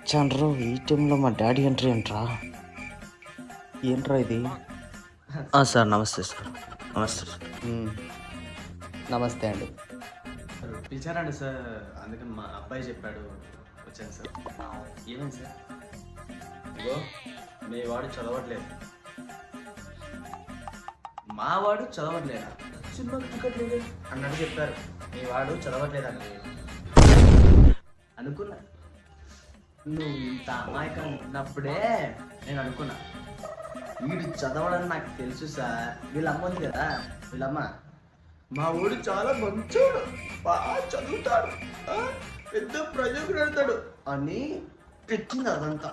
వచ్చాన్రు ఈ టైంలో మా డాడీ ఎంట్రీ ఏంట్రా? ఏంట్రా ఇది? సార్ నమస్తే సార్. నమస్తే సార్. నమస్తే అండి. పిలిచారండి సార్, అందుకని మా అబ్బాయి చెప్పాడు వచ్చాను సార్. ఏమైంది సార్? ఇగో మీ వాడు చదవట్లేదు. మా వాడు చదవట్లేదా? సినిమాకి టికెట్ లేదు అన్నట్టు చెప్పారు. మీ వాడు చదవట్లేదండి అనుకున్నా. నువ్వు ఇంత అమాయకంగా ఉన్నప్పుడే నేను అనుకున్నా వీడు చదవడని నాకు తెలుసు సార్. వీళ్ళమ్మ ఉంది కదా, వీళ్ళమ్మ మా ఊడు చాలా మంచోడు, బాగా చదువుతాడు, పెద్ద ప్రయోజనం పెడతాడు అని పెట్టింది అదంతా.